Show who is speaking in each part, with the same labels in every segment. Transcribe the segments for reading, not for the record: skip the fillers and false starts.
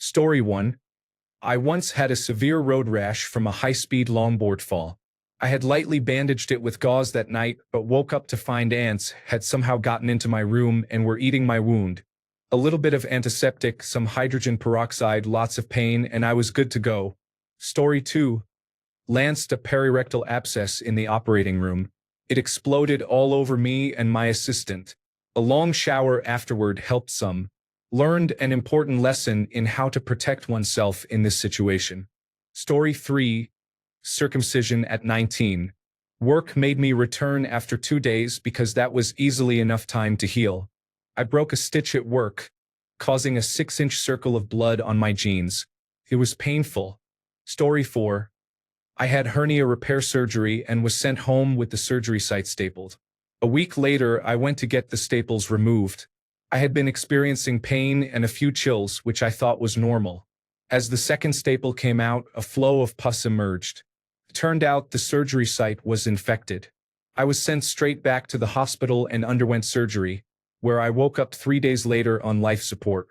Speaker 1: Story 1. I once had a severe road rash from a high-speed longboard fall. I had lightly bandaged it with gauze that night, but woke up to find ants had somehow gotten into my room and were eating my wound. A little bit of antiseptic, some hydrogen peroxide, lots of pain, and I was good to go. Story 2. Lanced a perirectal abscess in the operating room. It exploded all over me and my assistant. A long shower afterward helped some. Learned an important lesson in how to protect oneself in this situation. Story 3. Circumcision at 19. Work made me return after 2 days because that was easily enough time to heal. I broke a stitch at work, causing a 6-inch circle of blood on my jeans. It was painful. Story 4. I had hernia repair surgery and was sent home with the surgery site stapled. A week later, I went to get the staples removed. I had been experiencing pain and a few chills, which I thought was normal. As the second staple came out, a flow of pus emerged. It turned out the surgery site was infected. I was sent straight back to the hospital and underwent surgery, where I woke up 3 days later on life support.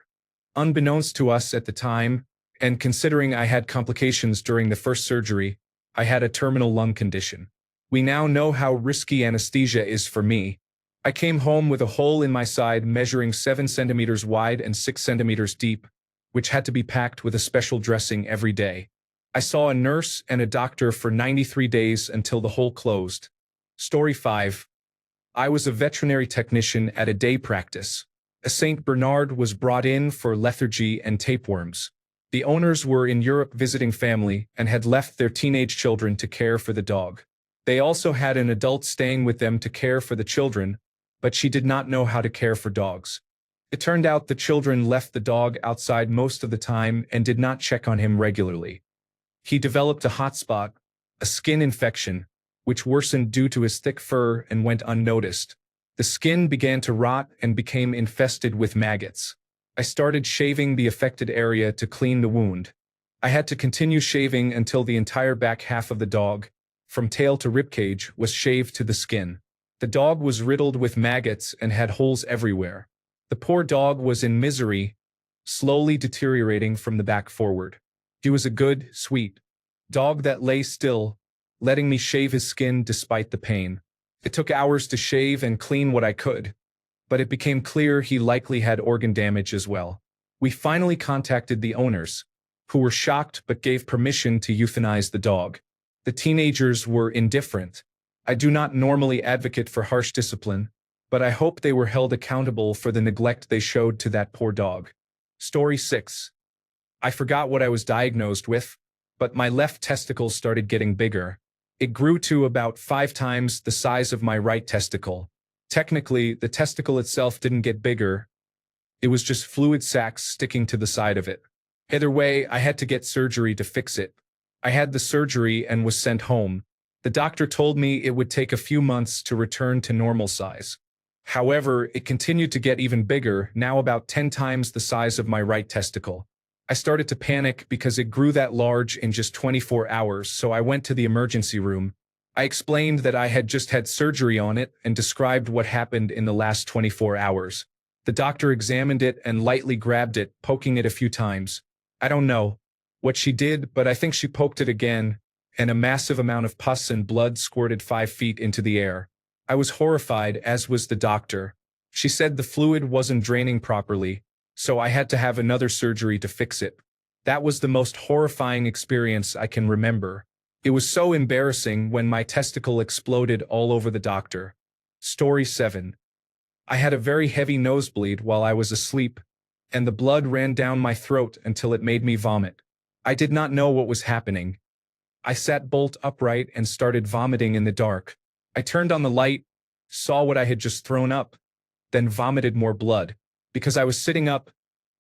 Speaker 1: Unbeknownst to us at the time, and considering I had complications during the first surgery, I had a terminal lung condition. We now know how risky anesthesia is for me. I came home with a hole in my side measuring 7 centimeters wide and 6 centimeters deep, which had to be packed with a special dressing every day. I saw a nurse and a doctor for 93 days until the hole closed. Story 5. I was a veterinary technician at a day practice. A Saint Bernard was brought in for lethargy and tapeworms. The owners were in Europe visiting family and had left their teenage children to care for the dog. They also had an adult staying with them to care for the children, but she did not know how to care for dogs. It turned out the children left the dog outside most of the time and did not check on him regularly. He developed a hot spot, a skin infection, which worsened due to his thick fur and went unnoticed. The skin began to rot and became infested with maggots. I started shaving the affected area to clean the wound. I had to continue shaving until the entire back half of the dog, from tail to ribcage, was shaved to the skin. The dog was riddled with maggots and had holes everywhere. The poor dog was in misery, slowly deteriorating from the back forward. He was a good, sweet dog that lay still, letting me shave his skin despite the pain. It took hours to shave and clean what I could, but it became clear he likely had organ damage as well. We finally contacted the owners, who were shocked but gave permission to euthanize the dog. The teenagers were indifferent. I do not normally advocate for harsh discipline, but I hope they were held accountable for the neglect they showed to that poor dog. Story 6. I forgot what I was diagnosed with, but my left testicle started getting bigger. It grew to about 5 times the size of my right testicle. Technically, the testicle itself didn't get bigger. It was just fluid sacs sticking to the side of it. Either way, I had to get surgery to fix it. I had the surgery and was sent home. The doctor told me it would take a few months to return to normal size. However, it continued to get even bigger, now about 10 times the size of my right testicle. I started to panic because it grew that large in just 24 hours, so I went to the emergency room. I explained that I had just had surgery on it and described what happened in the last 24 hours. The doctor examined it and lightly grabbed it, poking it a few times. I don't know what she did, but I think she poked it again, and a massive amount of pus and blood squirted 5 feet into the air. I was horrified, as was the doctor. She said the fluid wasn't draining properly, so I had to have another surgery to fix it. That was the most horrifying experience I can remember. It was so embarrassing when my testicle exploded all over the doctor. Story 7. I had a very heavy nosebleed while I was asleep, and the blood ran down my throat until it made me vomit. I did not know what was happening. I sat bolt upright and started vomiting in the dark. I turned on the light, saw what I had just thrown up, then vomited more blood. Because I was sitting up,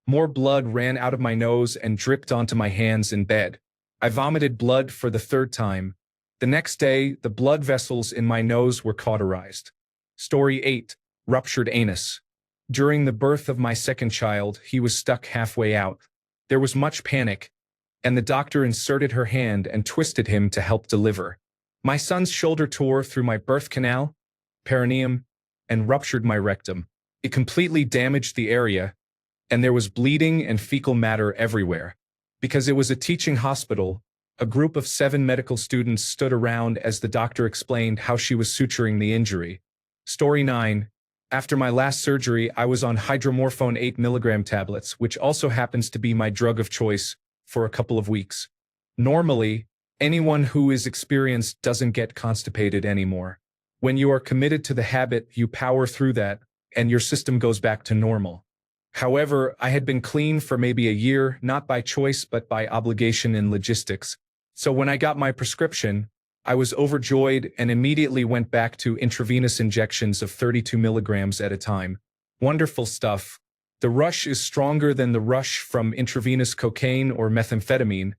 Speaker 1: more blood ran out of my nose and dripped onto my hands in bed. I vomited blood for the 3rd time. The next day, the blood vessels in my nose were cauterized. Story 8. Ruptured anus. During the birth of my second child, he was stuck halfway out. There was much panic, and the doctor inserted her hand and twisted him to help deliver. My son's shoulder tore through my birth canal, perineum, and ruptured my rectum. It completely damaged the area, and there was bleeding and fecal matter everywhere. Because it was a teaching hospital, a group of 7 medical students stood around as the doctor explained how she was suturing the injury. Story 9. After my last surgery, I was on hydromorphone 8 mg tablets, which also happens to be my drug of choice, for a couple of weeks. Normally, anyone who is experienced doesn't get constipated anymore. When you are committed to the habit, you power through that, and your system goes back to normal. However, I had been clean for maybe a year, not by choice but by obligation and logistics. So when I got my prescription, I was overjoyed and immediately went back to intravenous injections of 32 milligrams at a time. Wonderful stuff. The rush is stronger than the rush from intravenous cocaine or methamphetamine,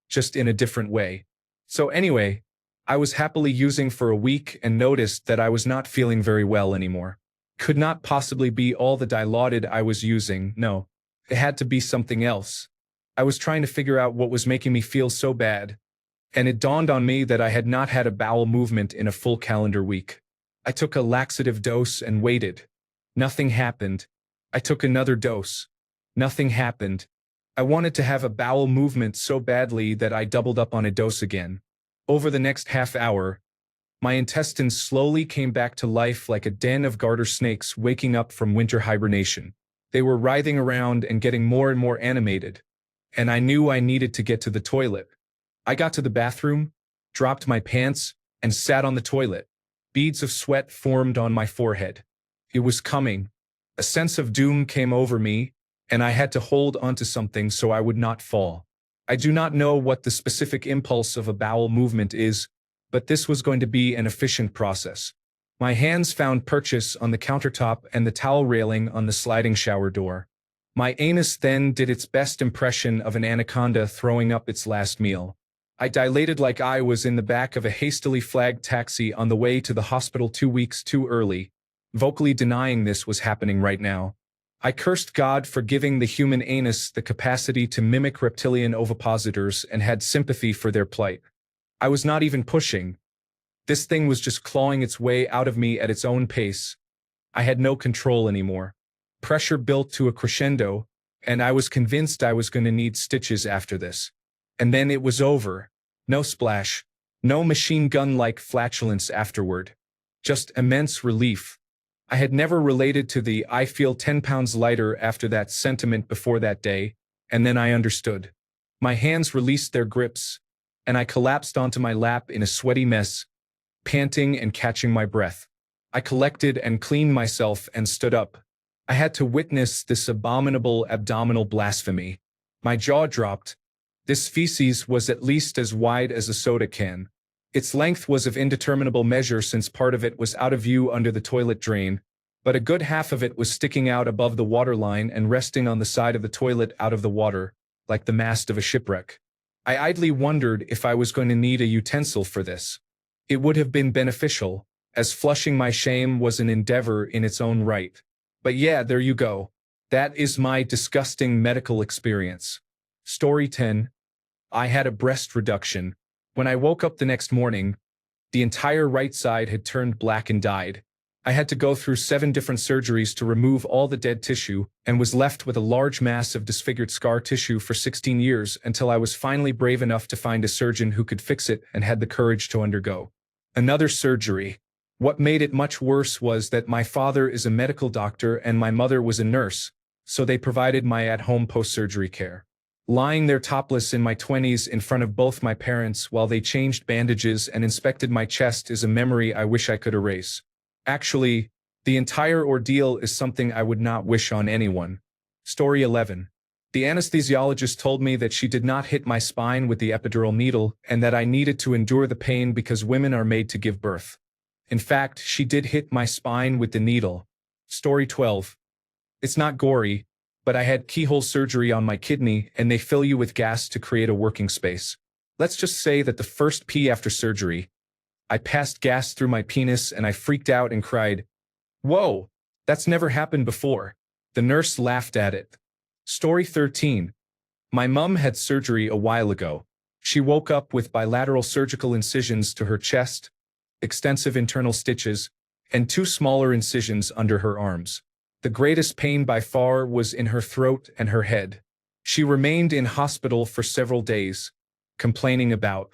Speaker 1: just in a different way. So anyway, I was happily using for a week and noticed that I was not feeling very well anymore. Could not possibly be all the Dilaudid I was using, no. It had to be something else. I was trying to figure out what was making me feel so bad, and it dawned on me that I had not had a bowel movement in a full calendar week. I took a laxative dose and waited. Nothing happened. I took another dose. Nothing happened. I wanted to have a bowel movement so badly that I doubled up on a dose again. Over the next half hour, my intestines slowly came back to life like a den of garter snakes waking up from winter hibernation. They were writhing around and getting more and more animated, and I knew I needed to get to the toilet. I got to the bathroom, dropped my pants, and sat on the toilet. Beads of sweat formed on my forehead. It was coming. A sense of doom came over me, and I had to hold onto something so I would not fall. I do not know what the specific impulse of a bowel movement is, but this was going to be an efficient process. My hands found purchase on the countertop and the towel railing on the sliding shower door. My anus then did its best impression of an anaconda throwing up its last meal. I dilated like I was in the back of a hastily flagged taxi on the way to the hospital 2 weeks too early, vocally denying this was happening right now. I cursed God for giving the human anus the capacity to mimic reptilian ovipositors and had sympathy for their plight. I was not even pushing. This thing was just clawing its way out of me at its own pace. I had no control anymore. Pressure built to a crescendo, and I was convinced I was going to need stitches after this. And then it was over. No splash. No machine gun-like flatulence afterward. Just immense relief. I had never related to the "I feel 10 pounds lighter" after that sentiment before that day, and then I understood. My hands released their grips, and I collapsed onto my lap in a sweaty mess, panting and catching my breath. I collected and cleaned myself and stood up. I had to witness this abominable abdominal blasphemy. My jaw dropped. This feces was at least as wide as a soda can. Its length was of indeterminable measure since part of it was out of view under the toilet drain, but a good half of it was sticking out above the waterline and resting on the side of the toilet out of the water, like the mast of a shipwreck. I idly wondered if I was going to need a utensil for this. It would have been beneficial, as flushing my shame was an endeavor in its own right. But yeah, there you go. That is my disgusting medical experience. Story 10. I had a breast reduction. When I woke up the next morning, the entire right side had turned black and died. I had to go through 7 different surgeries to remove all the dead tissue and was left with a large mass of disfigured scar tissue for 16 years until I was finally brave enough to find a surgeon who could fix it and had the courage to undergo another surgery. What made it much worse was that my father is a medical doctor and my mother was a nurse, so they provided my at-home post-surgery care. Lying there topless in my 20s in front of both my parents while they changed bandages and inspected my chest is a memory I wish I could erase. Actually, the entire ordeal is something I would not wish on anyone. Story 11. The anesthesiologist told me that she did not hit my spine with the epidural needle and that I needed to endure the pain because women are made to give birth. In fact, she did hit my spine with the needle. Story 12. It's not gory, but I had keyhole surgery on my kidney and they fill you with gas to create a working space. Let's just say that the first pee after surgery, I passed gas through my penis and I freaked out and cried, "Whoa, that's never happened before." The nurse laughed at it. Story 13. My mum had surgery a while ago. She woke up with bilateral surgical incisions to her chest, extensive internal stitches, and 2 smaller incisions under her arms. The greatest pain by far was in her throat and her head. She remained in hospital for several days, complaining about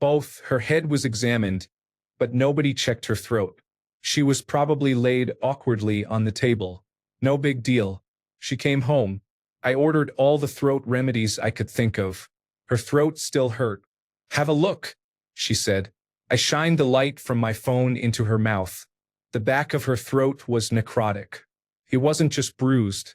Speaker 1: both. Her head was examined, but nobody checked her throat. She was probably laid awkwardly on the table. No big deal. She came home. I ordered all the throat remedies I could think of. Her throat still hurt. "Have a look," she said. I shined the light from my phone into her mouth. The back of her throat was necrotic. It wasn't just bruised.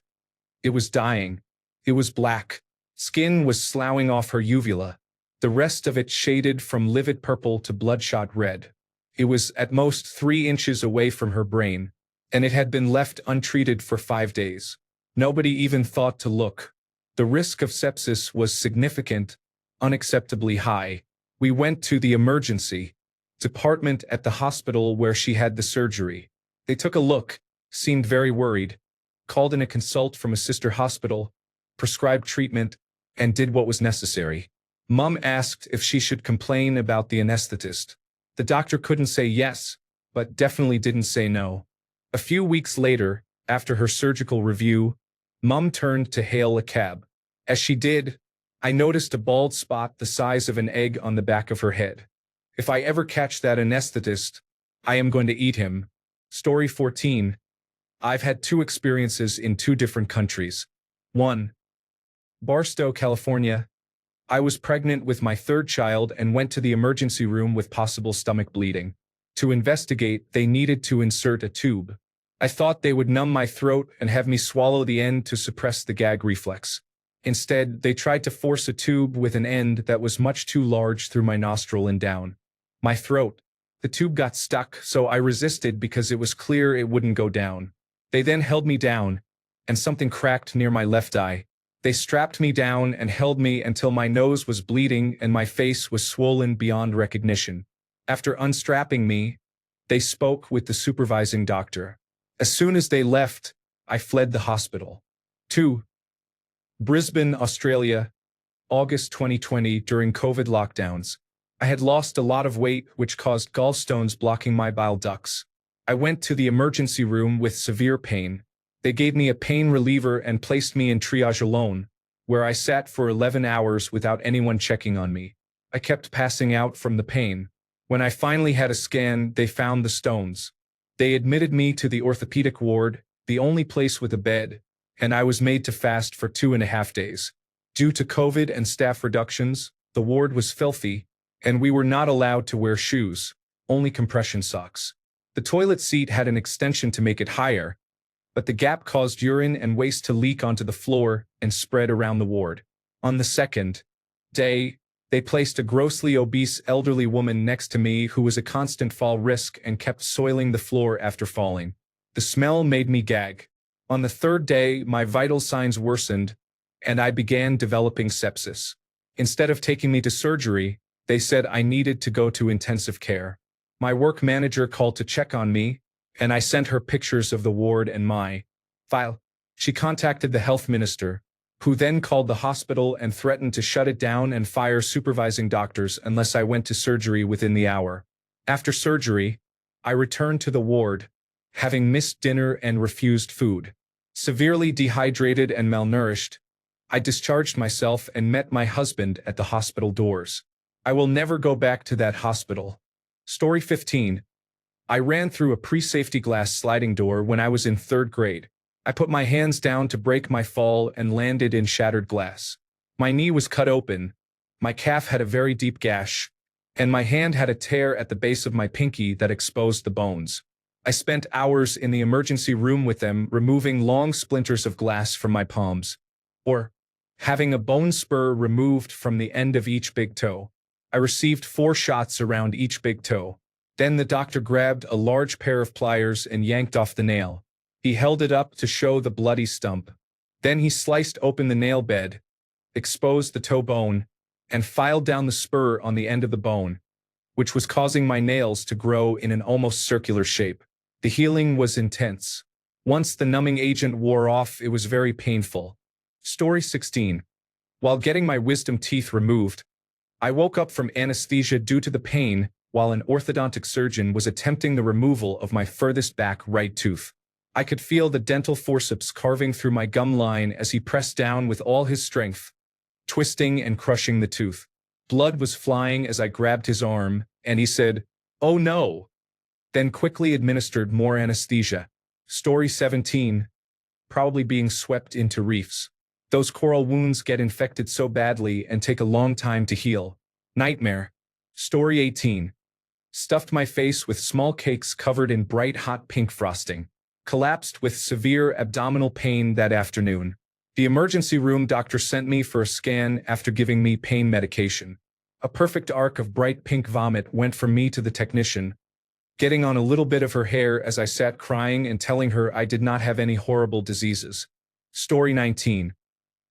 Speaker 1: It was dying. It was black. Skin was sloughing off her uvula. The rest of it shaded from livid purple to bloodshot red. It was at most 3 inches away from her brain, and it had been left untreated for 5 days. Nobody even thought to look. The risk of sepsis was significant, unacceptably high. We went to the emergency department at the hospital where she had the surgery. They took a look, seemed very worried, called in a consult from a sister hospital, prescribed treatment, and did what was necessary. Mom asked if she should complain about the anesthetist. The doctor couldn't say yes, but definitely didn't say no. A few weeks later, after her surgical review, Mom turned to hail a cab. As she did, I noticed a bald spot the size of an egg on the back of her head. If I ever catch that anesthetist, I am going to eat him. Story 14. I've had 2 experiences in 2 different countries. 1. Barstow, California. I was pregnant with my 3rd child and went to the emergency room with possible stomach bleeding. To investigate, they needed to insert a tube. I thought they would numb my throat and have me swallow the end to suppress the gag reflex. Instead, they tried to force a tube with an end that was much too large through my nostril and down my throat. The tube got stuck, so I resisted because it was clear it wouldn't go down. They then held me down, and something cracked near my left eye. They strapped me down and held me until my nose was bleeding and my face was swollen beyond recognition. After unstrapping me, they spoke with the supervising doctor. As soon as they left, I fled the hospital. 2. Brisbane, Australia, August 2020. During COVID lockdowns, I had lost a lot of weight, which caused gallstones blocking my bile ducts. I went to the emergency room with severe pain. They gave me a pain reliever and placed me in triage alone, where I sat for 11 hours without anyone checking on me. I kept passing out from the pain. When I finally had a scan, they found the stones. They admitted me to the orthopedic ward, the only place with a bed, and I was made to fast for 2.5 days. Due to COVID and staff reductions, the ward was filthy, and we were not allowed to wear shoes, only compression socks. The toilet seat had an extension to make it higher, but the gap caused urine and waste to leak onto the floor and spread around the ward. On the 2nd day, they placed a grossly obese elderly woman next to me who was a constant fall risk and kept soiling the floor after falling. The smell made me gag. On the 3rd day, my vital signs worsened, and I began developing sepsis. Instead of taking me to surgery, they said I needed to go to intensive care. My work manager called to check on me, and I sent her pictures of the ward and my file. She contacted the health minister, who then called the hospital and threatened to shut it down and fire supervising doctors unless I went to surgery within the hour. After surgery, I returned to the ward, having missed dinner and refused food. Severely dehydrated and malnourished, I discharged myself and met my husband at the hospital doors. I will never go back to that hospital. Story 15. I ran through a pre-safety glass sliding door when I was in 3rd grade. I put my hands down to break my fall and landed in shattered glass. My knee was cut open, my calf had a very deep gash, and my hand had a tear at the base of my pinky that exposed the bones. I spent hours in the emergency room with them, removing long splinters of glass from my palms, or having a bone spur removed from the end of each big toe. I received 4 shots around each big toe. Then the doctor grabbed a large pair of pliers and yanked off the nail. He held it up to show the bloody stump. Then he sliced open the nail bed, exposed the toe bone, and filed down the spur on the end of the bone, which was causing my nails to grow in an almost circular shape. The healing was intense. Once the numbing agent wore off, it was very painful. Story 16. While getting my wisdom teeth removed, I woke up from anesthesia due to the pain while an orthodontic surgeon was attempting the removal of my furthest back right tooth. I could feel the dental forceps carving through my gum line as he pressed down with all his strength, twisting and crushing the tooth. Blood was flying as I grabbed his arm, and he said, "Oh no," then quickly administered more anesthesia. Story 17. Probably being swept into reefs. Those coral wounds get infected so badly and take a long time to heal. Nightmare. Story 18. Stuffed my face with small cakes covered in bright hot pink frosting. Collapsed with severe abdominal pain that afternoon. The emergency room doctor sent me for a scan after giving me pain medication. A perfect arc of bright pink vomit went from me to the technician, getting on a little bit of her hair as I sat crying and telling her I did not have any horrible diseases. Story 19.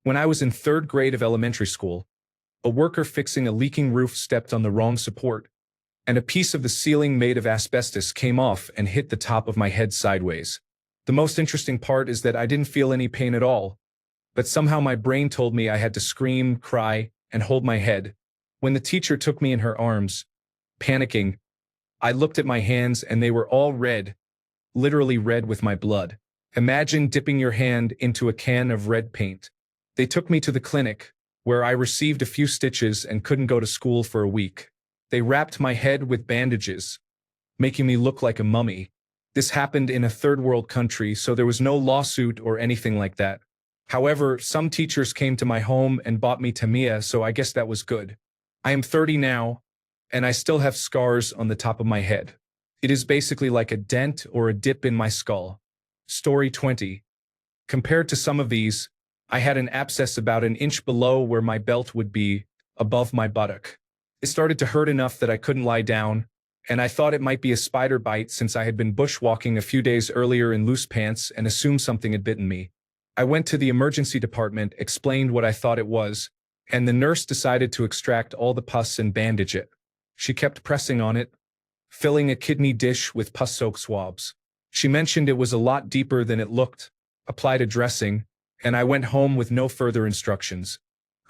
Speaker 1: When I was in 3rd grade of elementary school, a worker fixing a leaking roof stepped on the wrong support, and a piece of the ceiling made of asbestos came off and hit the top of my head sideways. The most interesting part is that I didn't feel any pain at all, but somehow my brain told me I had to scream, cry, and hold my head. When the teacher took me in her arms, panicking, I looked at my hands and they were all red, literally red with my blood. Imagine dipping your hand into a can of red paint. They took me to the clinic, where I received a few stitches and couldn't go to school for a week. They wrapped my head with bandages, making me look like a mummy. This happened in a third world country, so there was no lawsuit or anything like that. However, some teachers came to my home and bought me Tamiya, so I guess that was good. I am 30 now, and I still have scars on the top of my head. It is basically like a dent or a dip in my skull. Story 20. Compared to some of these, I had an abscess about an inch below where my belt would be, above my buttock. It started to hurt enough that I couldn't lie down, and I thought it might be a spider bite since I had been bushwalking a few days earlier in loose pants and assumed something had bitten me. I went to the emergency department, explained what I thought it was, and the nurse decided to extract all the pus and bandage it. She kept pressing on it, filling a kidney dish with pus-soaked swabs. She mentioned it was a lot deeper than it looked, applied a dressing, and I went home with no further instructions.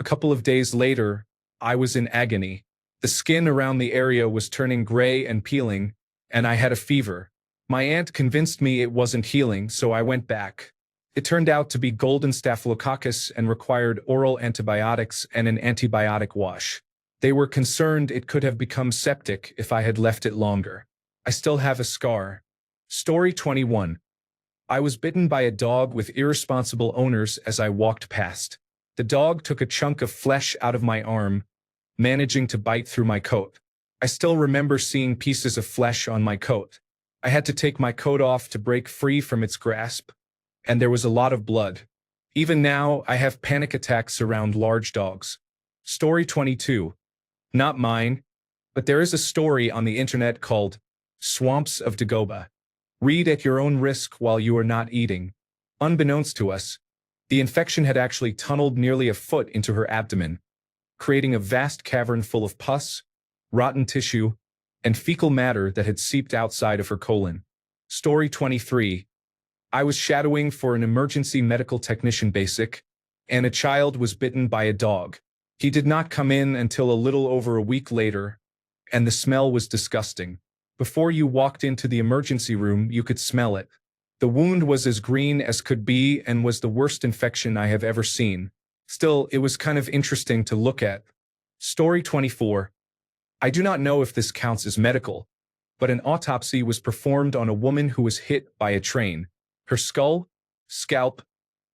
Speaker 1: A couple of days later, I was in agony. The skin around the area was turning gray and peeling, and I had a fever. My aunt convinced me it wasn't healing, so I went back. It turned out to be golden staphylococcus and required oral antibiotics and an antibiotic wash. They were concerned it could have become septic if I had left it longer. I still have a scar. Story 21. I was bitten by a dog with irresponsible owners as I walked past. The dog took a chunk of flesh out of my arm, managing to bite through my coat. I still remember seeing pieces of flesh on my coat. I had to take my coat off to break free from its grasp, and there was a lot of blood. Even now, I have panic attacks around large dogs. Story 22. Not mine, but there is a story on the internet called Swamps of Dagoba. Read at your own risk while you are not eating. Unbeknownst to us, the infection had actually tunneled nearly a foot into her abdomen, creating a vast cavern full of pus, rotten tissue, and fecal matter that had seeped outside of her colon. Story 23. I was shadowing for an emergency medical technician basic, and a child was bitten by a dog. He did not come in until a little over a week later, and the smell was disgusting. Before you walked into the emergency room, you could smell it. The wound was as green as could be and was the worst infection I have ever seen. Still, it was kind of interesting to look at. Story 24. I do not know if this counts as medical, but an autopsy was performed on a woman who was hit by a train. Her skull, scalp,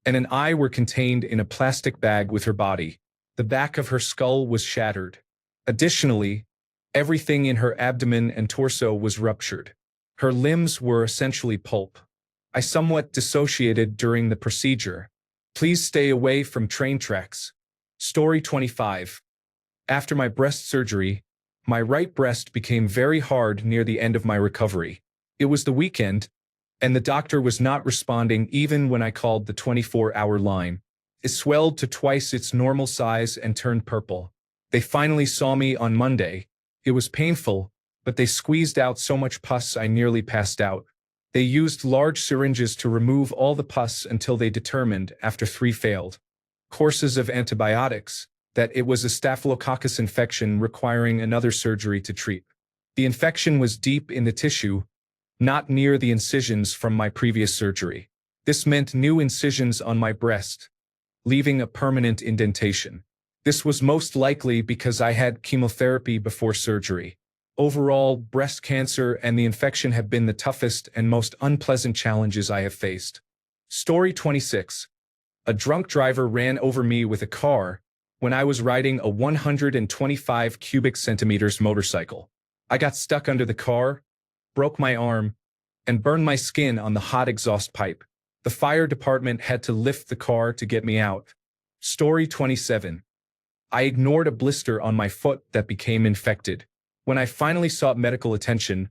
Speaker 1: and an eye were contained in a plastic bag with her body. The back of her skull was shattered. Additionally, everything in her abdomen and torso was ruptured. Her limbs were essentially pulp. I somewhat dissociated during the procedure. Please stay away from train tracks. Story 25. After my breast surgery, my right breast became very hard near the end of my recovery. It was the weekend, and the doctor was not responding even when I called the 24-hour line. It swelled to twice its normal size and turned purple. They finally saw me on Monday. It was painful, but they squeezed out so much pus I nearly passed out. They used large syringes to remove all the pus until they determined, after 3 failed courses of antibiotics, that it was a staphylococcus infection requiring another surgery to treat. The infection was deep in the tissue, not near the incisions from my previous surgery. This meant new incisions on my breast, leaving a permanent indentation. This was most likely because I had chemotherapy before surgery. Overall, breast cancer and the infection have been the toughest and most unpleasant challenges I have faced. Story 26. A drunk driver ran over me with a car when I was riding a 125 cubic centimeters motorcycle. I got stuck under the car, broke my arm, and burned my skin on the hot exhaust pipe. The fire department had to lift the car to get me out. Story 27. I ignored a blister on my foot that became infected. When I finally sought medical attention,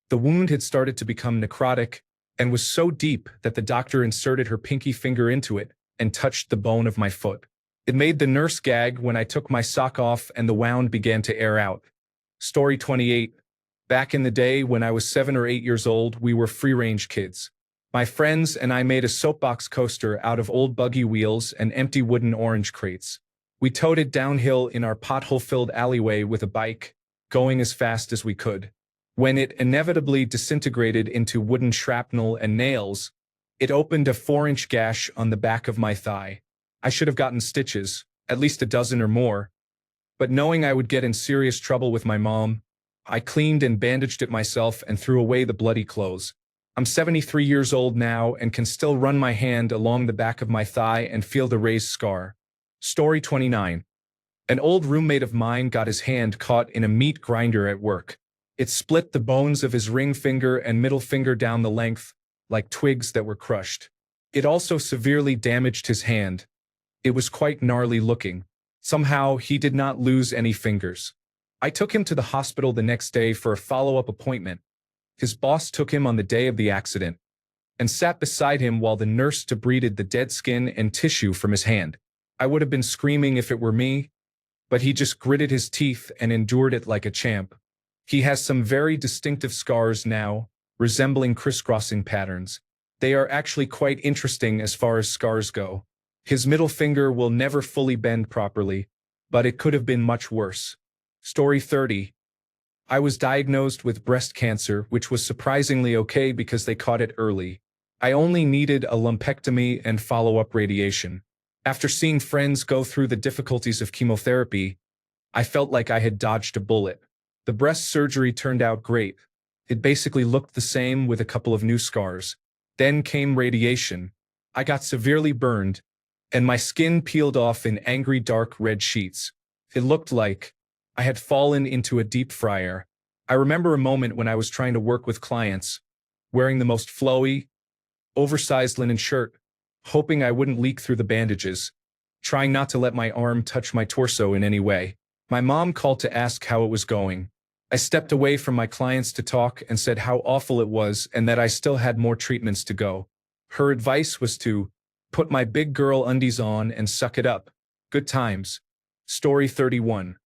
Speaker 1: the wound had started to become necrotic and was so deep that the doctor inserted her pinky finger into it and touched the bone of my foot. It made the nurse gag when I took my sock off and the wound began to air out. Story 28. Back in the day when I was 7 or 8 years old, we were free-range kids. My friends and I made a soapbox coaster out of old buggy wheels and empty wooden orange crates. We towed it downhill in our pothole-filled alleyway with a bike, going as fast as we could. When it inevitably disintegrated into wooden shrapnel and nails, it opened a 4-inch gash on the back of my thigh. I should have gotten stitches, at least a dozen or more, but knowing I would get in serious trouble with my mom, I cleaned and bandaged it myself and threw away the bloody clothes. I'm 73 years old now and can still run my hand along the back of my thigh and feel the raised scar. Story 29. An old roommate of mine got his hand caught in a meat grinder at work. It split the bones of his ring finger and middle finger down the length, like twigs that were crushed. It also severely damaged his hand. It was quite gnarly looking. Somehow, he did not lose any fingers. I took him to the hospital the next day for a follow-up appointment. His boss took him on the day of the accident and sat beside him while the nurse debrided the dead skin and tissue from his hand. I would have been screaming if it were me, but he just gritted his teeth and endured it like a champ. He has some very distinctive scars now, resembling crisscrossing patterns. They are actually quite interesting as far as scars go. His middle finger will never fully bend properly, but it could have been much worse. Story 30. I was diagnosed with breast cancer, which was surprisingly okay because they caught it early. I only needed a lumpectomy and follow-up radiation. After seeing friends go through the difficulties of chemotherapy, I felt like I had dodged a bullet. The breast surgery turned out great. It basically looked the same with a couple of new scars. Then came radiation. I got severely burned, and my skin peeled off in angry dark red sheets. It looked like I had fallen into a deep fryer. I remember a moment when I was trying to work with clients, wearing the most flowy, oversized linen shirt, hoping I wouldn't leak through the bandages, trying not to let my arm touch my torso in any way. My mom called to ask how it was going. I stepped away from my clients to talk and said how awful it was and that I still had more treatments to go. Her advice was to put my big girl undies on and suck it up. Good times. Story 31.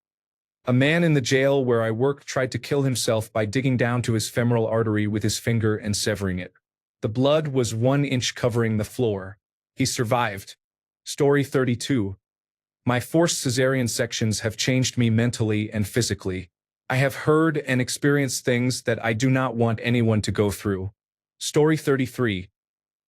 Speaker 1: A man in the jail where I worked tried to kill himself by digging down to his femoral artery with his finger and severing it. The blood was 1 inch covering the floor. He survived. Story 32. My forced cesarean sections have changed me mentally and physically. I have heard and experienced things that I do not want anyone to go through. Story 33.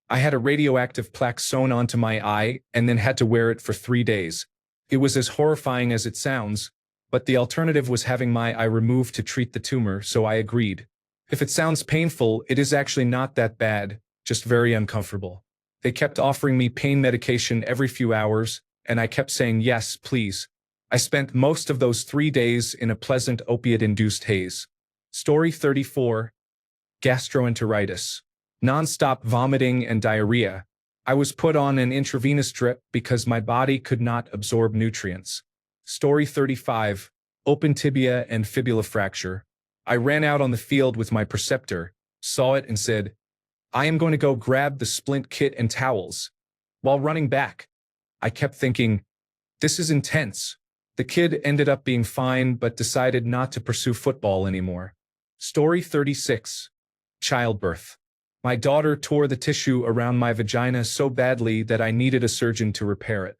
Speaker 1: I had a radioactive plaque sewn onto my eye and then had to wear it for 3 days. It was as horrifying as it sounds, but the alternative was having my eye removed to treat the tumor, so I agreed. If it sounds painful, it is actually not that bad, just very uncomfortable. They kept offering me pain medication every few hours, and I kept saying yes, please. I spent most of those 3 days in a pleasant opiate-induced haze. Story 34. Gastroenteritis. Non-stop vomiting and diarrhea. I was put on an intravenous drip because my body could not absorb nutrients. Story 35. Open tibia and fibula fracture. I ran out on the field with my preceptor, saw it and said, I am going to go grab the splint kit and towels. While running back, I kept thinking, this is intense. The kid ended up being fine but decided not to pursue football anymore. Story 36. Childbirth. My daughter tore the tissue around my vagina so badly that I needed a surgeon to repair it.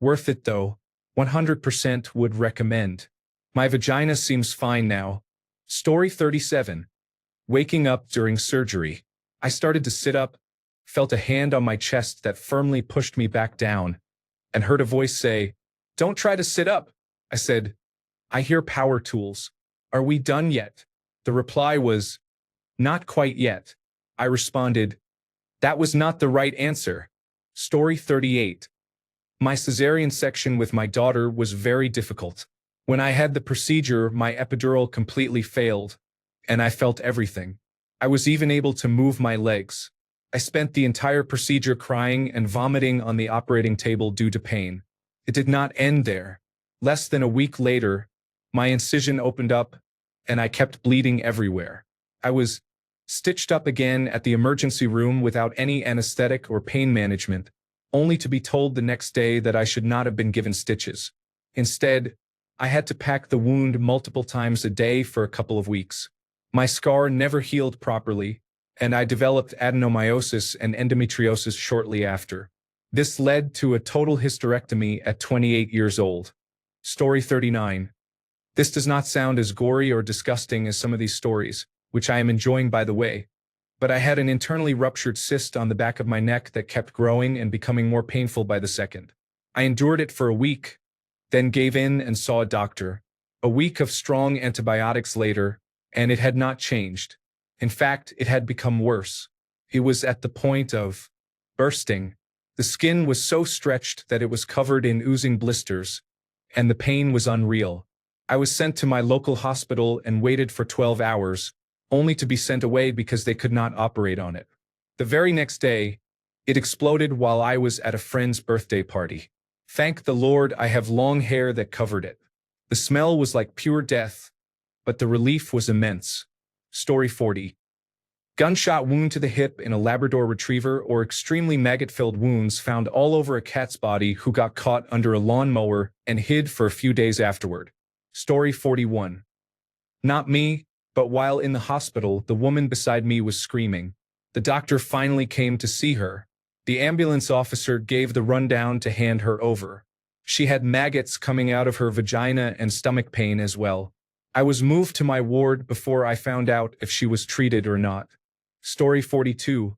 Speaker 1: Worth it though. 100% would recommend. My vagina seems fine now. Story 37. Waking up during surgery. I started to sit up, felt a hand on my chest that firmly pushed me back down, and heard a voice say, "Don't try to sit up." I said, "I hear power tools. Are we done yet?" The reply was, "Not quite yet." I responded, "That was not the right answer." Story 38. My cesarean section with my daughter was very difficult. When I had the procedure, my epidural completely failed, and I felt everything. I was even able to move my legs. I spent the entire procedure crying and vomiting on the operating table due to pain. It did not end there. Less than a week later, my incision opened up, and I kept bleeding everywhere. I was stitched up again at the emergency room without any anesthetic or pain management, only to be told the next day that I should not have been given stitches. Instead, I had to pack the wound multiple times a day for a couple of weeks. My scar never healed properly, and I developed adenomyosis and endometriosis shortly after. This led to a total hysterectomy at 28 years old. Story 39. This does not sound as gory or disgusting as some of these stories, which I am enjoying by the way, but I had an internally ruptured cyst on the back of my neck that kept growing and becoming more painful by the second. I endured it for a week, then gave in and saw a doctor. A week of strong antibiotics later, and it had not changed. In fact, it had become worse. It was at the point of bursting. The skin was so stretched that it was covered in oozing blisters, and the pain was unreal. I was sent to my local hospital and waited for 12 hours, only to be sent away because they could not operate on it. The very next day, it exploded while I was at a friend's birthday party. Thank the Lord I have long hair that covered it. The smell was like pure death, but the relief was immense. Story 40. Gunshot wound to the hip in a Labrador Retriever or extremely maggot-filled wounds found all over a cat's body who got caught under a lawnmower and hid for a few days afterward. Story 41. Not me, but while in the hospital, the woman beside me was screaming. The doctor finally came to see her. The ambulance officer gave the rundown to hand her over. She had maggots coming out of her vagina and stomach pain as well. I was moved to my ward before I found out if she was treated or not. Story 42.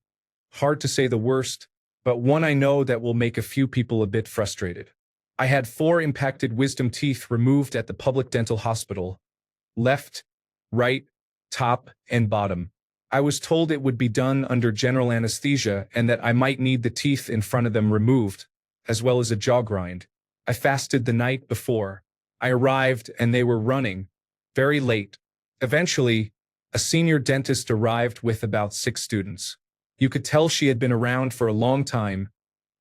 Speaker 1: Hard to say the worst, but one I know that will make a few people a bit frustrated. I had 4 impacted wisdom teeth removed at the public dental hospital. Left, right, top, and bottom. I was told it would be done under general anesthesia and that I might need the teeth in front of them removed, as well as a jaw grind. I fasted the night before. I arrived and they were running. Very late. Eventually, a senior dentist arrived with about 6 students. You could tell she had been around for a long time,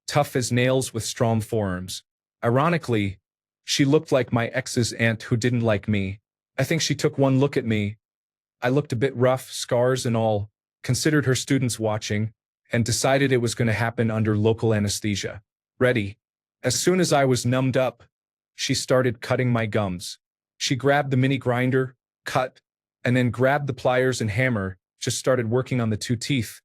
Speaker 1: tough as nails with strong forearms. Ironically, she looked like my ex's aunt who didn't like me. I think she took one look at me. I looked a bit rough, scars and all, considered her students watching, and decided it was going to happen under local anesthesia. Ready. As soon as I was numbed up, she started cutting my gums. She grabbed the mini grinder, cut, and then grabbed the pliers and hammer, just started working on the 2 teeth,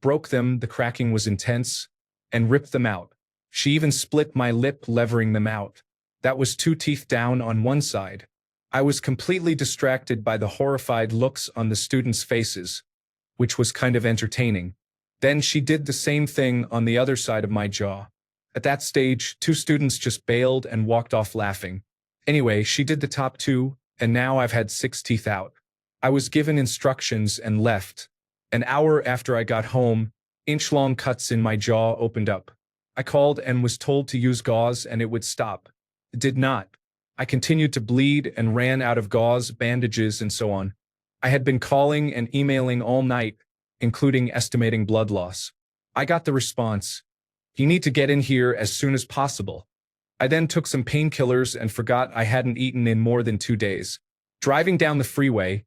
Speaker 1: broke them, the cracking was intense, and ripped them out. She even split my lip, levering them out. That was 2 teeth down on one side. I was completely distracted by the horrified looks on the students' faces, which was kind of entertaining. Then she did the same thing on the other side of my jaw. At that stage, 2 students just bailed and walked off laughing. Anyway, she did the top 2, and now I've had 6 teeth out. I was given instructions and left. An hour after I got home, inch-long cuts in my jaw opened up. I called and was told to use gauze and it would stop. It did not. I continued to bleed and ran out of gauze, bandages, and so on. I had been calling and emailing all night, including estimating blood loss. I got the response, "You need to get in here as soon as possible." I then took some painkillers and forgot I hadn't eaten in more than 2 days. Driving down the freeway,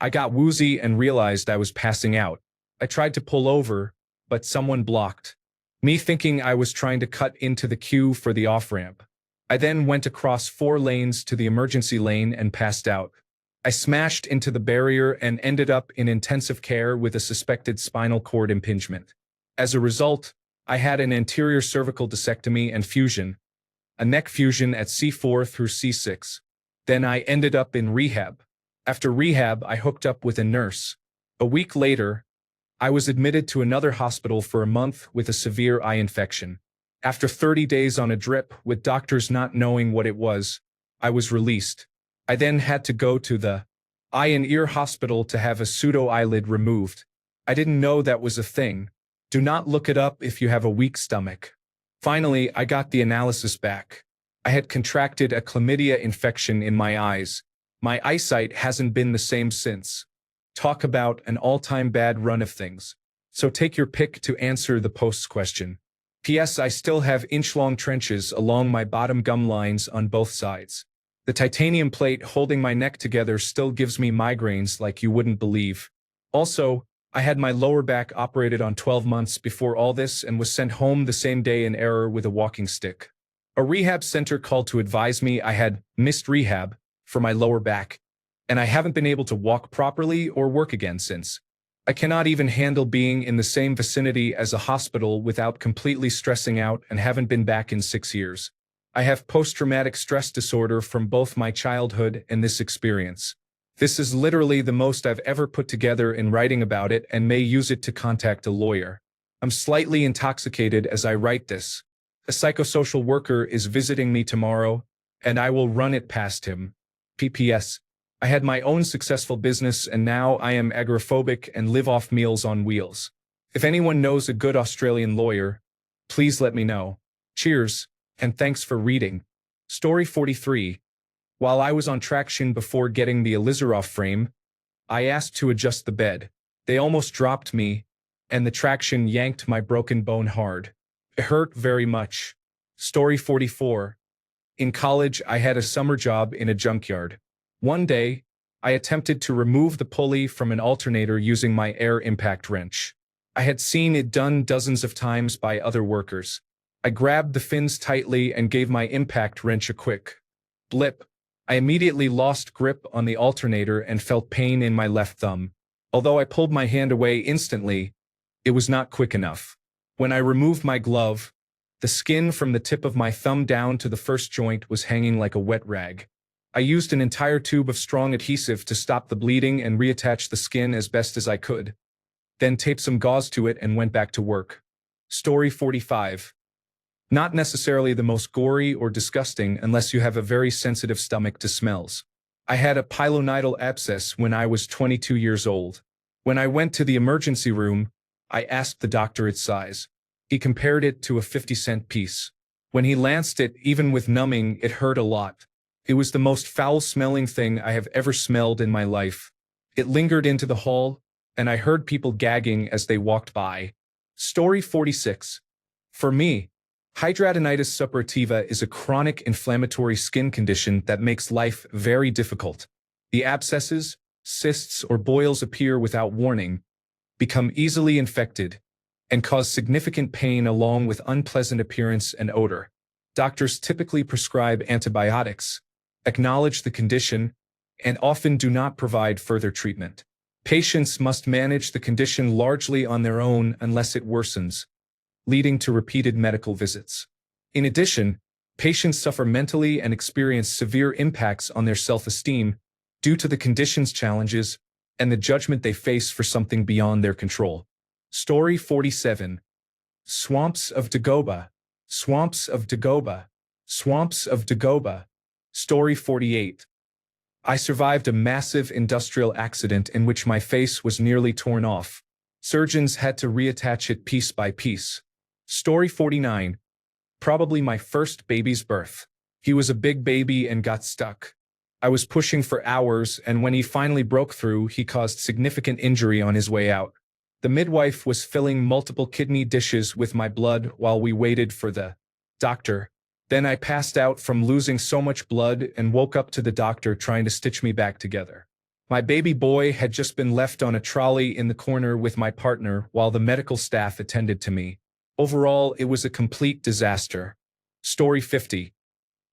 Speaker 1: I got woozy and realized I was passing out. I tried to pull over, but someone blocked. Me thinking I was trying to cut into the queue for the off-ramp. I then went across 4 lanes to the emergency lane and passed out. I smashed into the barrier and ended up in intensive care with a suspected spinal cord impingement. As a result, I had an anterior cervical discectomy and fusion, a neck fusion at C4 through C6. Then I ended up in rehab. After rehab, I hooked up with a nurse. A week later, I was admitted to another hospital for a month with a severe eye infection. After 30 days on a drip, with doctors not knowing what it was, I was released. I then had to go to the eye and ear hospital to have a pseudo-eyelid removed. I didn't know that was a thing. Do not look it up if you have a weak stomach. Finally, I got the analysis back. I had contracted a chlamydia infection in my eyes. My eyesight hasn't been the same since. Talk about an all-time bad run of things. So take your pick to answer the post's question. P.S. I still have inch-long trenches along my bottom gum lines on both sides. The titanium plate holding my neck together still gives me migraines like you wouldn't believe. Also, I had my lower back operated on 12 months before all this and was sent home the same day in error with a walking stick. A rehab center called to advise me I had missed rehab for my lower back, and I haven't been able to walk properly or work again since. I cannot even handle being in the same vicinity as a hospital without completely stressing out and haven't been back in 6 years. I have post-traumatic stress disorder from both my childhood and this experience. This is literally the most I've ever put together in writing about it and may use it to contact a lawyer. I'm slightly intoxicated as I write this. A psychosocial worker is visiting me tomorrow, and I will run it past him. P.P.S. I had my own successful business and now I am agoraphobic and live off Meals on Wheels. If anyone knows a good Australian lawyer, please let me know. Cheers, and thanks for reading. Story 43. While I was on traction before getting the Elizarov frame, I asked to adjust the bed. They almost dropped me, and the traction yanked my broken bone hard. It hurt very much. Story 44. In college, I had a summer job in a junkyard. One day, I attempted to remove the pulley from an alternator using my air impact wrench. I had seen it done dozens of times by other workers. I grabbed the fins tightly and gave my impact wrench a quick blip. I immediately lost grip on the alternator and felt pain in my left thumb. Although I pulled my hand away instantly, it was not quick enough. When I removed my glove, the skin from the tip of my thumb down to the first joint was hanging like a wet rag. I used an entire tube of strong adhesive to stop the bleeding and reattach the skin as best as I could. Then taped some gauze to it and went back to work. Story 45. Not necessarily the most gory or disgusting unless you have a very sensitive stomach to smells. I had a pilonidal abscess when I was 22 years old. When I went to the emergency room, I asked the doctor its size. He compared it to a 50-cent piece. When he lanced it, even with numbing, it hurt a lot. It was the most foul-smelling thing I have ever smelled in my life. It lingered into the hall, and I heard people gagging as they walked by. Story 46. For me, hidradenitis suppurativa is a chronic inflammatory skin condition that makes life very difficult. The abscesses, cysts, or boils appear without warning, become easily infected, and cause significant pain along with unpleasant appearance and odor. Doctors typically prescribe antibiotics, acknowledge the condition, and often do not provide further treatment. Patients must manage the condition largely on their own unless it worsens, leading to repeated medical visits. In addition, patients suffer mentally and experience severe impacts on their self-esteem due to the condition's challenges and the judgment they face for something beyond their control. Story 47. Swamps of Dagoba. Swamps of Dagoba. Swamps of Dagoba. Story 48. I survived a massive industrial accident in which my face was nearly torn off. Surgeons had to reattach it piece by piece. Story 49. Probably my first baby's birth. He was a big baby and got stuck. I was pushing for hours, and when he finally broke through, he caused significant injury on his way out. The midwife was filling multiple kidney dishes with my blood while we waited for the doctor. Then I passed out from losing so much blood and woke up to the doctor trying to stitch me back together. My baby boy had just been left on a trolley in the corner with my partner while the medical staff attended to me. Overall, it was a complete disaster. Story 50.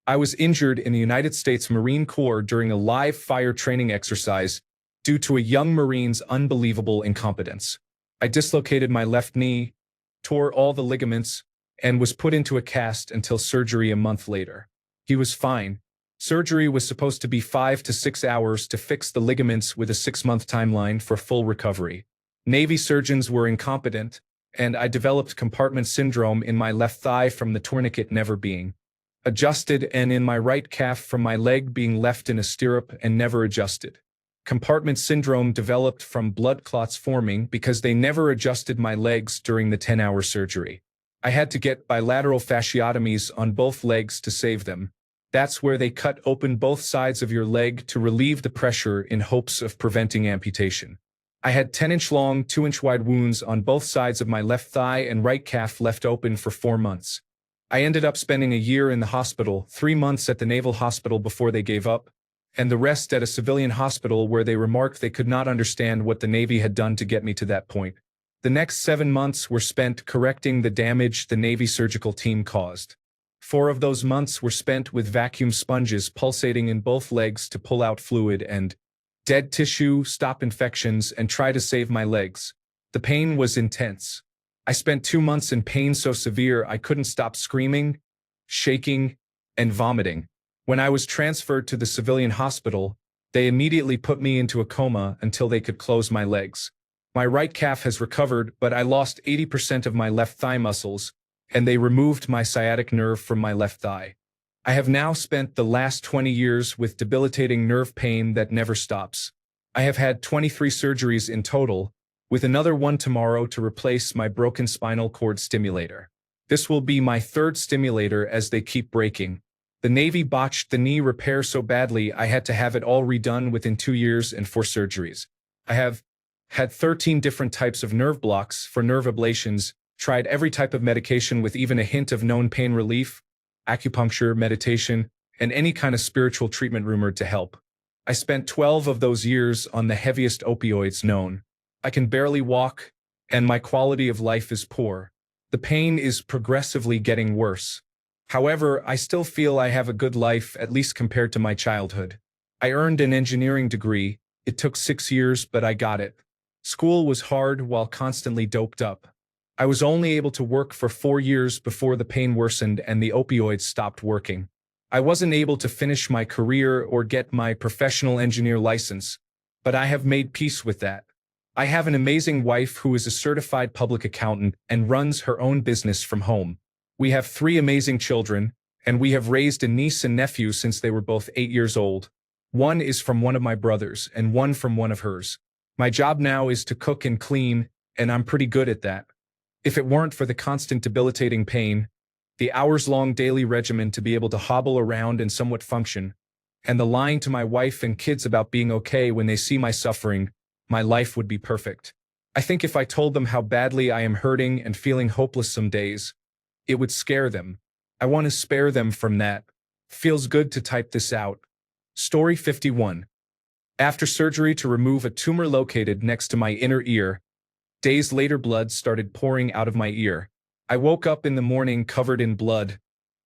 Speaker 1: I was injured in the United States Marine Corps during a live fire training exercise due to a young Marine's unbelievable incompetence. I dislocated my left knee, tore all the ligaments, and was put into a cast until surgery a month later. He was fine, Surgery was supposed to be 5 to 6 hours to fix the ligaments with a 6-month timeline for full recovery. Navy surgeons were incompetent, and I developed compartment syndrome in my left thigh from the tourniquet never being adjusted and in my right calf from my leg being left in a stirrup and never adjusted. Compartment syndrome developed from blood clots forming because they never adjusted my legs during the 10-hour surgery. I had to get bilateral fasciotomies on both legs to save them. That's where they cut open both sides of your leg to relieve the pressure in hopes of preventing amputation. I had 10-inch long, 2-inch wide wounds on both sides of my left thigh and right calf left open for 4 months. I ended up spending a year in the hospital, 3 months at the Naval Hospital before they gave up, and the rest at a civilian hospital where they remarked they could not understand what the Navy had done to get me to that point. The next 7 months were spent correcting the damage the Navy surgical team caused. 4 of those months were spent with vacuum sponges pulsating in both legs to pull out fluid and dead tissue, stop infections, and try to save my legs. The pain was intense. I spent 2 months in pain so severe I couldn't stop screaming, shaking, and vomiting. When I was transferred to the civilian hospital, they immediately put me into a coma until they could close my legs. My right calf has recovered, but I lost 80% of my left thigh muscles, and they removed my sciatic nerve from my left thigh. I have now spent the last 20 years with debilitating nerve pain that never stops. I have had 23 surgeries in total, with another one tomorrow to replace my broken spinal cord stimulator. This will be my 3rd stimulator as they keep breaking. The Navy botched the knee repair so badly I had to have it all redone within 2 years and 4 surgeries. I have had 13 different types of nerve blocks for nerve ablations, tried every type of medication with even a hint of known pain relief, acupuncture, meditation, and any kind of spiritual treatment rumored to help. I spent 12 of those years on the heaviest opioids known. I can barely walk, and my quality of life is poor. The pain is progressively getting worse. However, I still feel I have a good life, at least compared to my childhood. I earned an engineering degree. It took 6 years, but I got it. School was hard while constantly doped up. I was only able to work for 4 years before the pain worsened and the opioids stopped working. I wasn't able to finish my career or get my professional engineer license, but I have made peace with that. I have an amazing wife who is a certified public accountant and runs her own business from home. We have 3 amazing children, and we have raised a niece and nephew since they were both 8 years old. One is from one of my brothers and one from one of hers. My job now is to cook and clean, and I'm pretty good at that. If it weren't for the constant debilitating pain, the hours-long daily regimen to be able to hobble around and somewhat function, and the lying to my wife and kids about being okay when they see my suffering, my life would be perfect. I think if I told them how badly I am hurting and feeling hopeless some days, it would scare them. I want to spare them from that. Feels good to type this out. Story 51. After surgery to remove a tumor located next to my inner ear, days later blood started pouring out of my ear. I woke up in the morning covered in blood,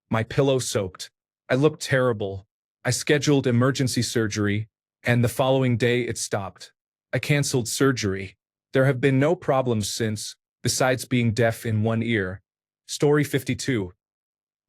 Speaker 1: my pillow soaked. I looked terrible. I scheduled emergency surgery, and the following day it stopped. I canceled surgery. There have been no problems since, besides being deaf in one ear. Story 52.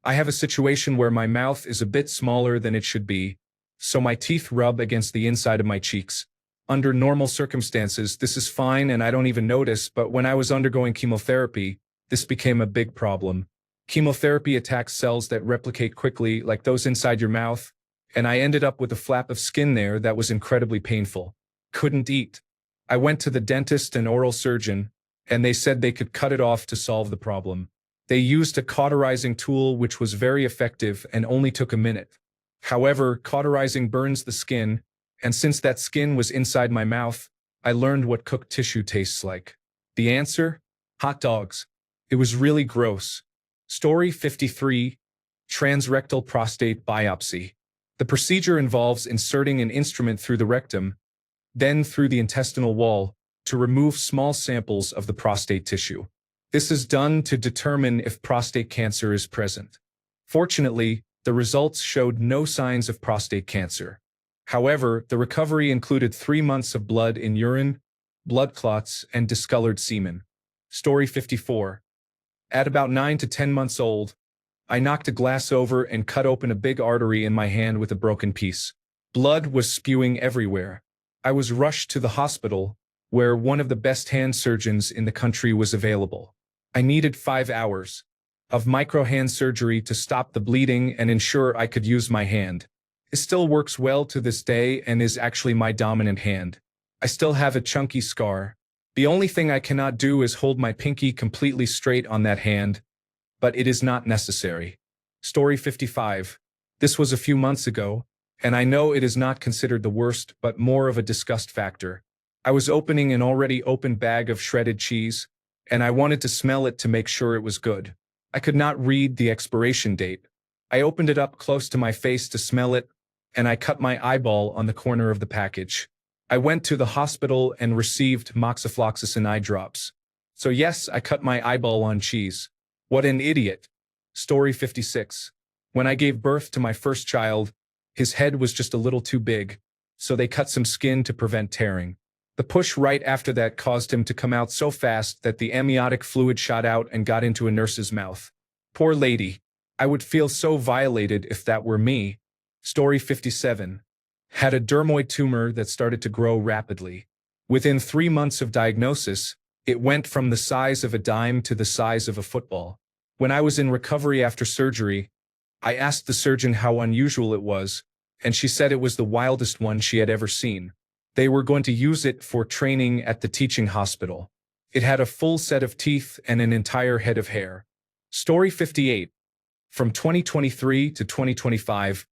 Speaker 1: I have a situation where my mouth is a bit smaller than it should be, so my teeth rub against the inside of my cheeks. Under normal circumstances, this is fine and I don't even notice, but when I was undergoing chemotherapy, this became a big problem. Chemotherapy attacks cells that replicate quickly, like those inside your mouth, and I ended up with a flap of skin there that was incredibly painful. Couldn't eat. I went to the dentist and oral surgeon, and they said they could cut it off to solve the problem. They used a cauterizing tool which was very effective and only took a minute. However, cauterizing burns the skin, and since that skin was inside my mouth, I learned what cooked tissue tastes like. The answer? Hot dogs. It was really gross. Story 53. Transrectal prostate biopsy. The procedure involves inserting an instrument through the rectum, then through the intestinal wall, to remove small samples of the prostate tissue. This is done to determine if prostate cancer is present. Fortunately, the results showed no signs of prostate cancer. However, the recovery included 3 months of blood in urine, blood clots, and discolored semen. Story 54. At about 9 to 10 months old, I knocked a glass over and cut open a big artery in my hand with a broken piece. Blood was spewing everywhere. I was rushed to the hospital, where one of the best hand surgeons in the country was available. I needed 5 hours of micro-hand surgery to stop the bleeding and ensure I could use my hand. It still works well to this day and is actually my dominant hand. I still have a chunky scar. The only thing I cannot do is hold my pinky completely straight on that hand, but it is not necessary. Story 55. This was a few months ago, and I know it is not considered the worst, but more of a disgust factor. I was opening an already open bag of shredded cheese, and I wanted to smell it to make sure it was good. I could not read the expiration date. I opened it up close to my face to smell it, and I cut my eyeball on the corner of the package. I went to the hospital and received moxifloxacin eye drops. So yes, I cut my eyeball on cheese. What an idiot. Story 56. When I gave birth to my first child, his head was just a little too big, so they cut some skin to prevent tearing. The push right after that caused him to come out so fast that the amniotic fluid shot out and got into a nurse's mouth. Poor lady. I would feel so violated if that were me. Story 57. Had a dermoid tumor that started to grow rapidly. Within 3 months of diagnosis, it went from the size of a dime to the size of a football. When I was in recovery after surgery, I asked the surgeon how unusual it was, and she said it was the wildest one she had ever seen. They were going to use it for training at the teaching hospital. It had a full set of teeth and an entire head of hair. Story 58. From 2023 to 2025,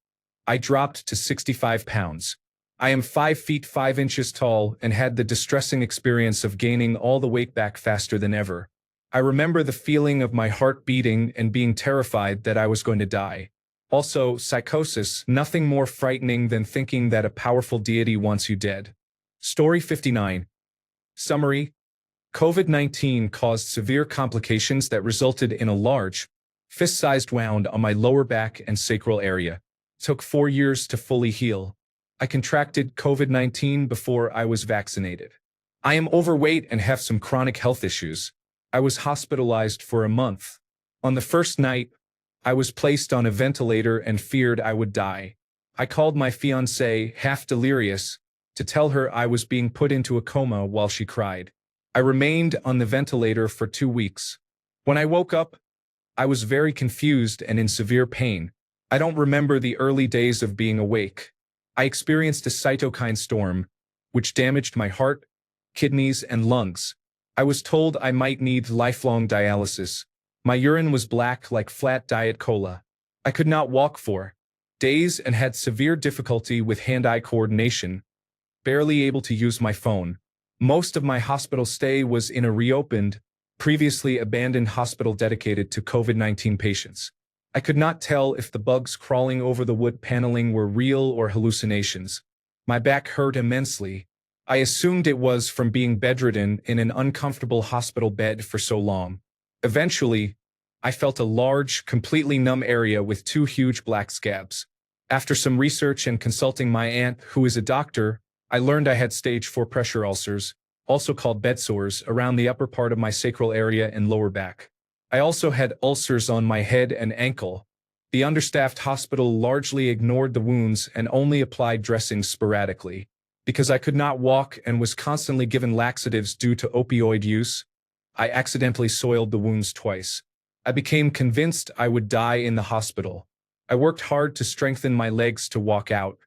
Speaker 1: I dropped to 65 pounds. I am 5 feet 5 inches tall and had the distressing experience of gaining all the weight back faster than ever. I remember the feeling of my heart beating and being terrified that I was going to die. Also, psychosis, nothing more frightening than thinking that a powerful deity wants you dead. Story 59. Summary: COVID-19 caused severe complications that resulted in a large, fist-sized wound on my lower back and sacral area. It took 4 years to fully heal. I contracted COVID-19 before I was vaccinated. I am overweight and have some chronic health issues. I was hospitalized for a month. On the first night, I was placed on a ventilator and feared I would die. I called my fiancée, half delirious, to tell her I was being put into a coma while she cried. I remained on the ventilator for 2 weeks. When I woke up, I was very confused and in severe pain. I don't remember the early days of being awake. I experienced a cytokine storm, which damaged my heart, kidneys, and lungs. I was told I might need lifelong dialysis. My urine was black like flat Diet Cola. I could not walk for days and had severe difficulty with hand-eye coordination, barely able to use my phone. Most of my hospital stay was in a reopened, previously abandoned hospital dedicated to COVID-19 patients. I could not tell if the bugs crawling over the wood paneling were real or hallucinations. My back hurt immensely. I assumed it was from being bedridden in an uncomfortable hospital bed for so long. Eventually, I felt a large, completely numb area with 2 huge black scabs. After some research and consulting my aunt, who is a doctor, I learned I had stage 4 pressure ulcers, also called bed sores, around the upper part of my sacral area and lower back. I also had ulcers on my head and ankle. The understaffed hospital largely ignored the wounds and only applied dressings sporadically. Because I could not walk and was constantly given laxatives due to opioid use, I accidentally soiled the wounds twice. I became convinced I would die in the hospital. I worked hard to strengthen my legs to walk out.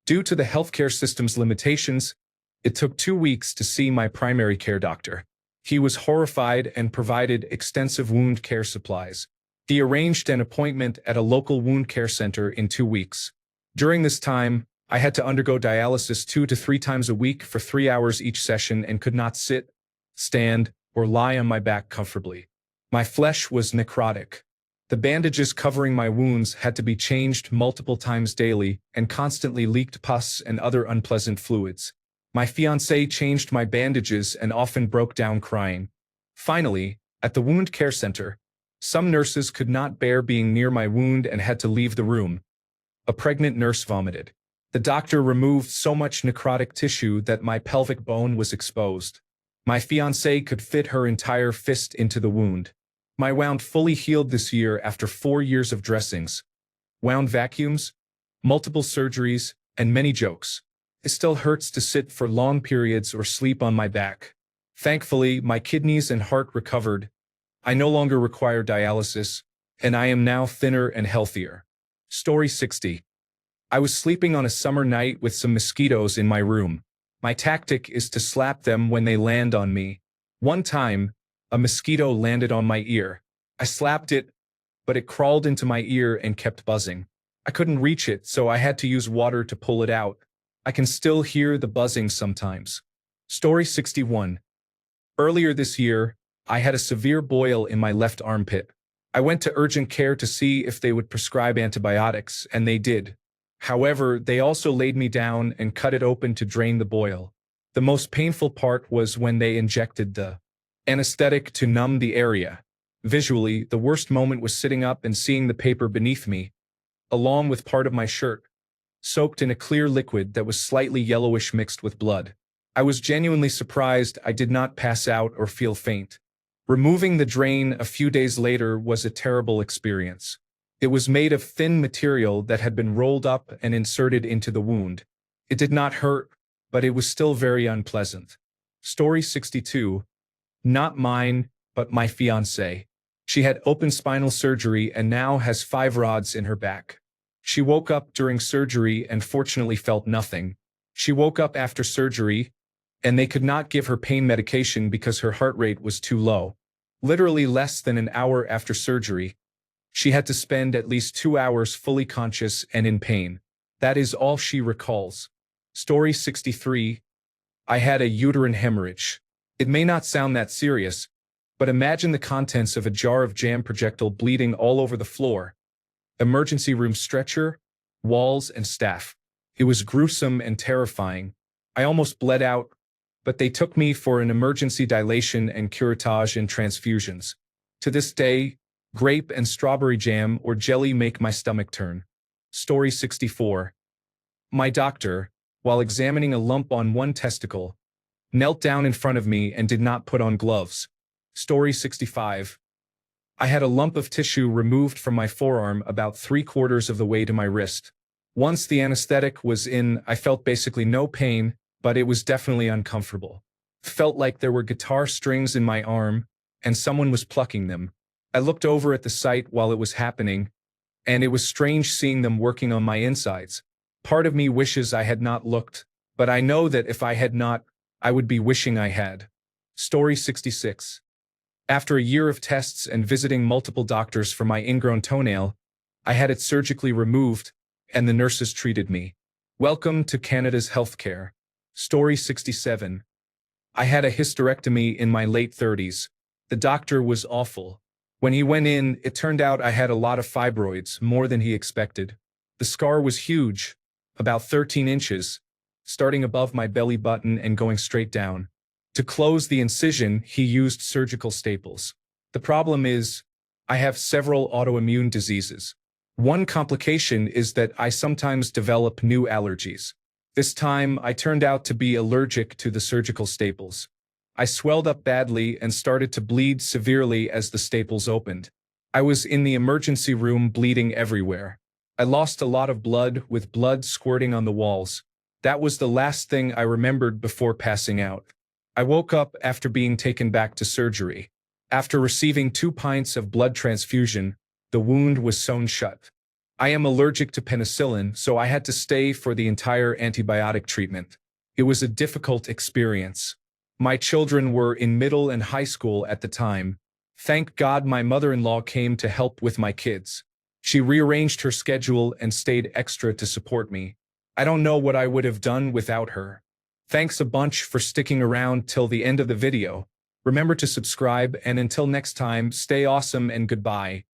Speaker 1: Due to the healthcare system's limitations, it took 2 weeks to see my primary care doctor. He was horrified and provided extensive wound care supplies. He arranged an appointment at a local wound care center in 2 weeks. During this time, I had to undergo dialysis 2 to 3 times a week for 3 hours each session and could not sit, stand, or lie on my back comfortably. My flesh was necrotic. The bandages covering my wounds had to be changed multiple times daily and constantly leaked pus and other unpleasant fluids. My fiancée changed my bandages and often broke down crying. Finally, at the wound care center, some nurses could not bear being near my wound and had to leave the room. A pregnant nurse vomited. The doctor removed so much necrotic tissue that my pelvic bone was exposed. My fiancée could fit her entire fist into the wound. My wound fully healed this year after 4 years of dressings, wound vacuums, multiple surgeries, and many jokes. It still hurts to sit for long periods or sleep on my back. Thankfully, my kidneys and heart recovered. I no longer require dialysis, and I am now thinner and healthier. Story 60. I was sleeping on a summer night with some mosquitoes in my room. My tactic is to slap them when they land on me. One time, a mosquito landed on my ear. I slapped it, but it crawled into my ear and kept buzzing. I couldn't reach it, so I had to use water to pull it out. I can still hear the buzzing sometimes. Story 61. Earlier this year, I had a severe boil in my left armpit. I went to urgent care to see if they would prescribe antibiotics, and they did. However, they also laid me down and cut it open to drain the boil. The most painful part was when they injected the anesthetic to numb the area. Visually, the worst moment was sitting up and seeing the paper beneath me, along with part of my shirt, soaked in a clear liquid that was slightly yellowish mixed with blood. I was genuinely surprised I did not pass out or feel faint. Removing the drain a few days later was a terrible experience. It was made of thin material that had been rolled up and inserted into the wound. It did not hurt, but it was still very unpleasant. Story 62. Not mine, but my fiancée. She had open spinal surgery and now has 5 rods in her back. She woke up during surgery and fortunately felt nothing. She woke up after surgery, and they could not give her pain medication because her heart rate was too low. Literally less than an hour after surgery, she had to spend at least 2 hours fully conscious and in pain. That is all she recalls. Story 63. I had a uterine hemorrhage. It may not sound that serious, but imagine the contents of a jar of jam projectile bleeding all over the floor, emergency room stretcher, walls, and staff. It was gruesome and terrifying. I almost bled out, but they took me for an emergency dilation and curettage and transfusions. To this day, grape and strawberry jam or jelly make my stomach turn. Story 64. My doctor, while examining a lump on one testicle, knelt down in front of me and did not put on gloves. Story 65. I had a lump of tissue removed from my forearm about 3/4 of the way to my wrist. Once the anesthetic was in, I felt basically no pain, but it was definitely uncomfortable. Felt like there were guitar strings in my arm, and someone was plucking them. I looked over at the site while it was happening, and it was strange seeing them working on my insides. Part of me wishes I had not looked, but I know that if I had not, I would be wishing I had. Story 66. After a year of tests and visiting multiple doctors for my ingrown toenail, I had it surgically removed, and the nurses treated me. Welcome to Canada's healthcare. Story 67. I had a hysterectomy in my late 30s. The doctor was awful. When he went in, it turned out I had a lot of fibroids, more than he expected. The scar was huge, about 13 inches, starting above my belly button and going straight down. To close the incision, he used surgical staples. The problem is, I have several autoimmune diseases. One complication is that I sometimes develop new allergies. This time, I turned out to be allergic to the surgical staples. I swelled up badly and started to bleed severely as the staples opened. I was in the emergency room bleeding everywhere. I lost a lot of blood, with blood squirting on the walls. That was the last thing I remembered before passing out. I woke up after being taken back to surgery. After receiving 2 pints of blood transfusion, the wound was sewn shut. I am allergic to penicillin, so I had to stay for the entire antibiotic treatment. It was a difficult experience. My children were in middle and high school at the time. Thank God my mother-in-law came to help with my kids. She rearranged her schedule and stayed extra to support me. I don't know what I would have done without her. Thanks a bunch for sticking around till the end of the video. Remember to subscribe, and until next time, stay awesome and goodbye.